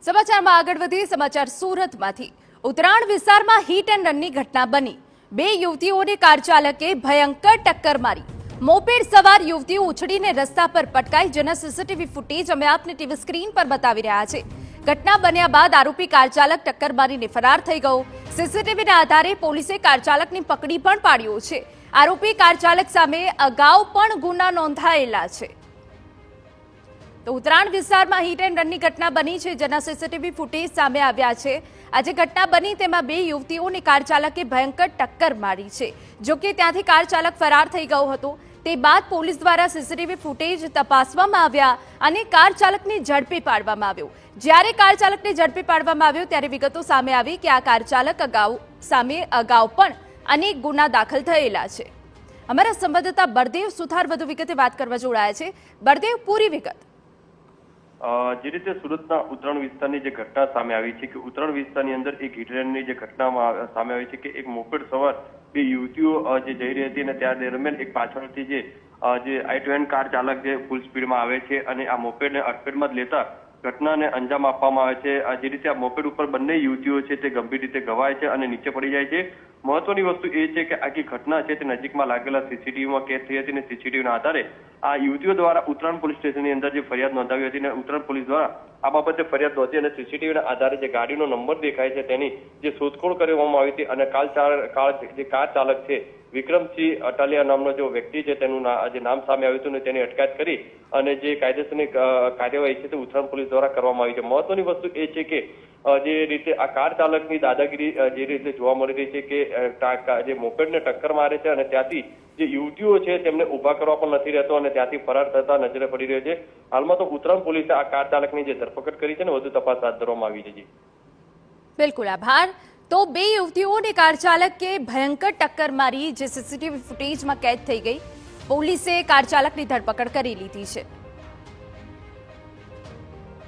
સમાચારમાં આગળ વધીએ સમાચાર સુરતમાંથી ઉત્તરાયણ વિસ્તારમાં હિટ એન્ડ રનની ઘટના બની। બે યુવતીઓને કાર ચાલકે ભયંકર ટક્કર મારી। મોપેડ સવાર યુવતીઓ ઉછળીને રસ્તા પર પટકાઈ, જેના સીસીટીવી ફૂટેજ અમે આપને ટીવી સ્ક્રીન પર બતાવી રહ્યા છે। ઘટના બન્યા બાદ આરોપી કાર ચાલક ટક્કર મારીને ફરાર થઈ ગયો। સીસીટીવીના આધારે પોલીસે કાર ચાલકની પકડી પણ પાડ્યો છે। આરોપી કાર ચાલક સામે અગાઉ પણ ગુના નોંધાયેલા છે। તો ઉત્તરાયણ વિસ્તારમાં હિટ એન્ડ રનની ઘટના બની છે, જેના સીસીટીવી ફૂટેજ સામે આવ્યા છે। આજે ઘટના બની તેમાં બે યુવતીઓને કાર ચાલકે ભયંકર ટક્કર મારી છે। જો કે ત્યાંથી કાર ચાલક ફરાર થઈ ગયો હતો। તે બાદ પોલીસ દ્વારા સીસીટીવી ફૂટેજ તપાસવામાં આવ્યા અને કાર ચાલકને ઝડપી પાડવામાં આવ્યો। જ્યારે કાર ચાલકને ઝડપી પાડવામાં આવ્યો ત્યારે વિગતો સામે આવી કે આ કાર ચાલક સામે અગાઉ પણ અનેક ગુના દાખલ થયેલા છે। અમારા સંવાદદાતા બળદેવ સુથાર વધુ વિગતે વાત કરવા જોડાયા છે। બળદેવ, પૂરી વિગત। જે રીતે સુરતના ઉત્તરાયણ વિસ્તારની જે ઘટના સામે આવી છે કે ઉત્તરાયણ વિસ્તારની અંદર એક હિટ એન્ડ રનની જે ઘટનામાં સામે આવી છે કે એક મોપેડ સવાર બે યુવતીઓ જે જઈ રહી હતી અને ત્યાં દરમિયાન એક પાછળથી જે i20 કાર ચાલક જે ફૂલ સ્પીડમાં આવે છે અને આ મોપેડને અડફેટમાં જ લેતા ઘટનાને અંજામ આપવામાં આવે છે। જે રીતે આ મોપેડ ઉપર બંને યુવતીઓ છે તે ગંભીર રીતે ઘવાય છે અને નીચે પડી જાય છે। મહત્વની વસ્તુ એ છે કે આખી ઘટના છે તે નજીકમાં લાગેલા સીસીટીવીમાં કેદ થઈ હતી અને સીસીટીવીના આધારે આ યુવતીઓ દ્વારા ઉત્તરાયણ પોલીસ સ્ટેશનની અંદર જે ફરિયાદ નોંધાવી હતી અને ઉત્તરાયણ પોલીસ દ્વારા આ બાબતે ફરિયાદ નોંધી અને સીસીટીવીના આધારે જે ગાડીનો નંબર દેખાય છે તેની જે શોધખોળ કરવામાં આવી હતી અને જે કાર ચાલક છે વિક્રમસિંહ અટાલિયા નામનો જે વ્યક્તિ છે તેનું જે નામ સામે આવ્યું હતું ને તેની અટકાયત કરી અને જે કાયદેસરની કાર્યવાહી છે તે ઉત્તરાયણ પોલીસ દ્વારા કરવામાં આવી છે। મહત્વની વસ્તુ એ છે કે જે રીતે આ કાર ચાલકની દાદાગીરી જે રીતે જોવા મળી રહી છે કે જે મોપેડને ટક્કર મારે છે અને ત્યાંથી જે યુવતીઓ છે તેમને ઉભા કરવા પણ નથી રહેતો અને ત્યાંથી ફરાર થતા નજરે પડી રહ્યો છે। હાલમાં તો ઉત્તરાયણ પોલીસે આ કાર ચાલકની જે ધરપકડ કરી છે ને વધુ તપાસ હાથ ધરવામાં આવી છે। બિલકુલ, આભાર। તો બે યુવતીઓને કાર ચાલકે ભયંકર ટક્કર મારી, જે સીસીટીવી ફૂટેજમાં કેદ થઈ ગઈ। પોલીસે કાર ચાલકની ધરપકડ કરી લીધી છે।